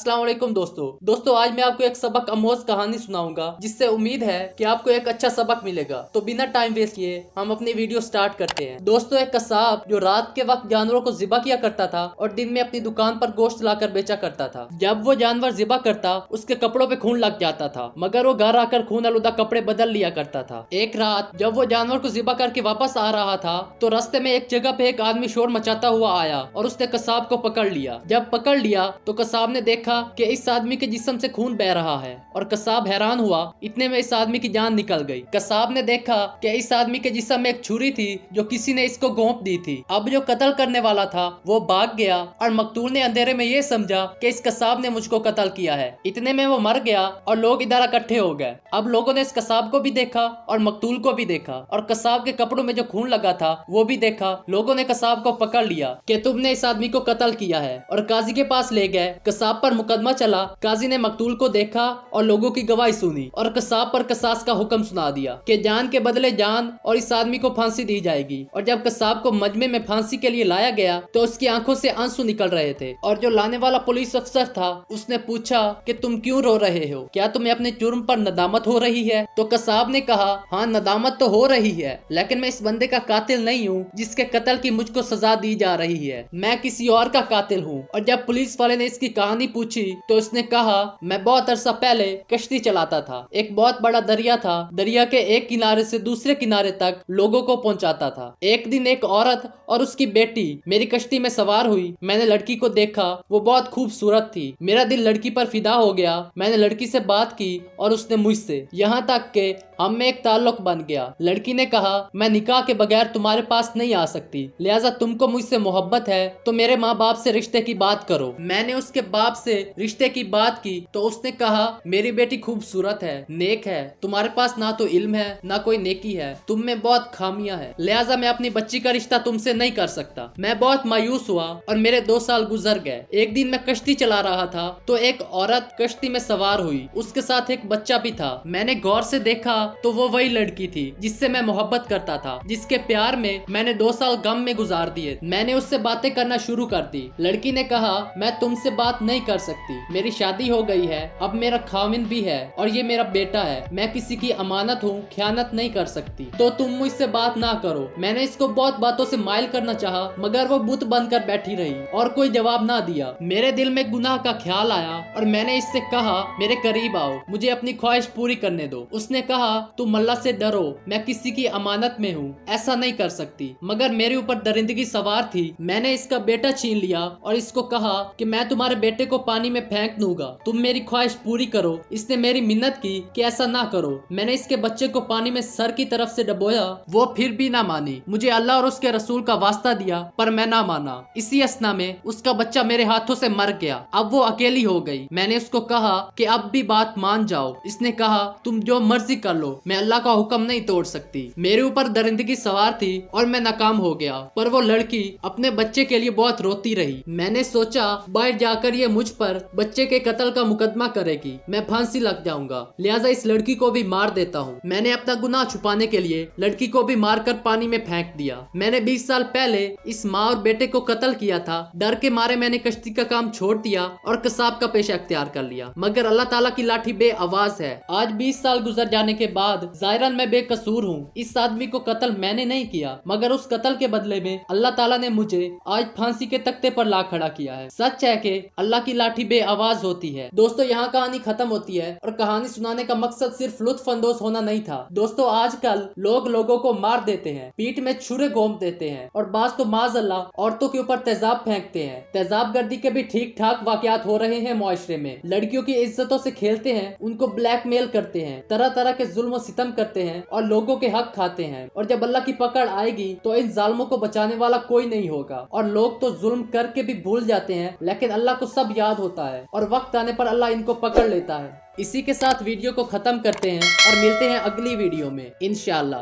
अस्सलाम वालेकुम दोस्तों आज मैं आपको एक सबक आमोज कहानी सुनाऊंगा जिससे उम्मीद है कि आपको एक अच्छा सबक मिलेगा। तो बिना टाइम वेस्ट किए हम अपनी वीडियो स्टार्ट करते हैं। दोस्तों, एक कसाब जो रात के वक्त जानवरों को ज़िबा किया करता था और दिन में अपनी दुकान पर गोश्त लाकर बेचा करता था। जब वो जानवर ज़िबा करता उसके कपड़ों पे खून लग जाता था, मगर वो घर आकर खून आलूदा कपड़े बदल लिया करता था। एक रात जब वो जानवर को ज़िबा करके वापस आ रहा था तो रास्ते में एक जगह पे एक आदमी शोर मचाता हुआ आया और उसने कसाब को पकड़ लिया। जब पकड़ लिया तो कसाब ने देखा कि इस आदमी के जिस्म से खून बह रहा है और कसाब हैरान हुआ। इतने में इस आदमी की जान निकल गई। कसाब ने देखा कि इस आदमी के जिस्म में एक छुरी थी जो किसी ने इसको गोंप दी थी। अब जो कत्ल करने वाला था वो भाग गया और मकतूल ने अंधेरे में ये समझा कि इस कसाब ने मुझको कत्ल किया है। इतने में वो मर गया और लोग इधर इकट्ठे हो गए। अब लोगों ने इस कसाब को भी देखा और मकतूल को भी देखा और कसाब के कपड़ों में जो खून लगा था वो भी देखा। लोगों ने कसाब को पकड़ लिया कि तुमने इस आदमी को कत्ल किया है और काजी के पास ले गए। कसाब पर मुकदमा चला। काजी ने मकतूल को देखा और लोगों की गवाही सुनी और कसाब पर कसास का हुक्म सुना दिया कि जान के बदले जान और इस आदमी को फांसी दी जाएगी। और जब कसाब को मजमे में फांसी के लिए लाया गया तो उसकी आंखों से आंसू निकल रहे थे और जो लाने वाला पुलिस अफसर था उसने पूछा कि तुम क्यों रो रहे हो, क्या तुम्हें अपने जुर्म पर नदामत हो रही है? तो कसाब ने कहा, हाँ नदामत तो हो रही है, लेकिन मैं इस बंदे का कातिल नहीं हूँ जिसके कत्ल की मुझको सजा दी जा रही है, मैं किसी और का कातिल हूँ। और जब पुलिस वाले ने इसकी कहानी पूछी तो उसने कहा, मैं बहुत अरसा पहले कश्ती चलाता था। एक बहुत बड़ा दरिया था। दरिया के एक किनारे से दूसरे किनारे तक लोगों को पहुंचाता था। एक दिन एक औरत और उसकी बेटी मेरी कश्ती में सवार हुई। मैंने लड़की को देखा, वो बहुत खूबसूरत थी। मेरा दिल लड़की पर फिदा हो गया। मैंने लड़की से बात की और उसने मुझसे, यहाँ तक के हम में एक ताल्लुक बन गया। लड़की ने कहा, मैं निकाह के बगैर तुम्हारे पास नहीं आ सकती, लिहाजा तुमको मुझसे मोहब्बत है तो मेरे माँ बाप से रिश्ते की बात करो। मैंने उसके बाप से रिश्ते की बात की तो उसने कहा, मेरी बेटी खूबसूरत है, नेक है, तुम्हारे पास ना तो इल्म है ना कोई नेकी है, तुम में बहुत खामियां है, लिहाजा मैं अपनी बच्ची का रिश्ता तुमसे नहीं कर सकता। मैं बहुत मायूस हुआ और मेरे 2 साल गुजर गए। एक दिन मैं कश्ती चला रहा था तो एक औरत कश्ती में सवार हुई, उसके साथ एक बच्चा भी था। मैंने गौर से देखा तो वो वही लड़की थी जिससे मैं मोहब्बत करता था, जिसके प्यार में मैंने 2 साल गम में गुजार दिए। मैंने उससे बातें करना शुरू कर दी। लड़की ने कहा, मैं तुमसे बात नहीं कर सकती, मेरी शादी हो गई है, अब मेरा खाविन भी है और ये मेरा बेटा है, मैं किसी की अमानत हूँ, ख्यानत नहीं कर सकती, तो तुम मुझसे बात ना करो। मैंने इसको बहुत बातों से माइल करना चाहा मगर वो बुत बनकर बैठी रही और कोई जवाब ना दिया। मेरे दिल में गुनाह का ख्याल आया और मैंने इससे कहा, मेरे करीब आओ, मुझे अपनी ख्वाहिश पूरी करने दो। उसने कहा, तुम अल्लाह से डरो, मैं किसी की अमानत में हूँ, ऐसा नहीं कर सकती। मगर मेरे ऊपर दरिंदगी सवार थी। मैंने इसका बेटा छीन लिया और इसको कहा कि मैं तुम्हारे बेटे को पानी में फेंक दूंगा, तुम मेरी ख्वाहिश पूरी करो। इसने मेरी मिन्नत की कि ऐसा ना करो। मैंने इसके बच्चे को पानी में सर की तरफ से डबोया, वो फिर भी ना मानी। मुझे अल्लाह और उसके रसूल का वास्ता दिया पर मैं ना माना। इसी असना में उसका बच्चा मेरे हाथों से मर गया। अब वो अकेली हो गई। मैंने उसको कहा कि अब भी बात मान जाओ। इसने कहा, तुम जो मर्जी कर लो, मैं अल्लाह का हुक्म नहीं तोड़ सकती। मेरे ऊपर दरिंदगी सवार थी और मैं नाकाम हो गया, पर वो लड़की अपने बच्चे के लिए बहुत रोती रही। मैंने सोचा बाहर जाकर ये मुझ पर बच्चे के कत्ल का मुकदमा करेगी, मैं फांसी लग जाऊंगा, लिहाजा इस लड़की को भी मार देता हूँ। मैंने अपना गुनाह छुपाने के लिए लड़की को भी मारकर पानी में फेंक दिया। मैंने 20 साल पहले इस माँ और बेटे को कत्ल किया था। डर के मारे मैंने कश्ती का काम छोड़ दिया और कसाब का पेशा अख्तियार कर लिया, मगर अल्लाह ताला की लाठी बेआवाज है। आज 20 साल गुजर जाने के बाद जाहिरन मैं बेकसूर हूँ। इस आदमी को कत्ल मैंने नहीं किया, मगर उस कत्ल के बदले में अल्लाह ताला ने मुझे आज फांसी के तख्ते पर ला खड़ा किया है। सच है कि अल्लाह की लाठी बेआवाज होती है। दोस्तों, यहाँ कहानी खत्म होती है और कहानी सुनाने का मकसद सिर्फ लुत्फ अंदोज होना नहीं था। दोस्तों, आजकल लोग लोगों को मार देते हैं, पीठ में छुरे घोंप देते हैं और बाज तो माज़अल्लाह औरतों के ऊपर तेजाब फेंकते हैं। तेजाब गर्दी के भी ठीक ठाक वाकयात हो रहे हैं मुआशरे में। लड़कियों की इज्जतों से खेलते हैं, उनको ब्लैकमेल करते हैं, तरह तरह के जुल्म सितम करते हैं और लोगों के हक खाते हैं। और जब अल्लाह की पकड़ आएगी तो इन जालिमों को बचाने वाला कोई नहीं होगा। और लोग तो जुल्म करके भी भूल जाते हैं, लेकिन अल्लाह को सब याद होता है और वक्त आने पर अल्लाह इनको पकड़ लेता है। इसी के साथ वीडियो को खत्म करते हैं और मिलते हैं अगली वीडियो में इंशाअल्लाह।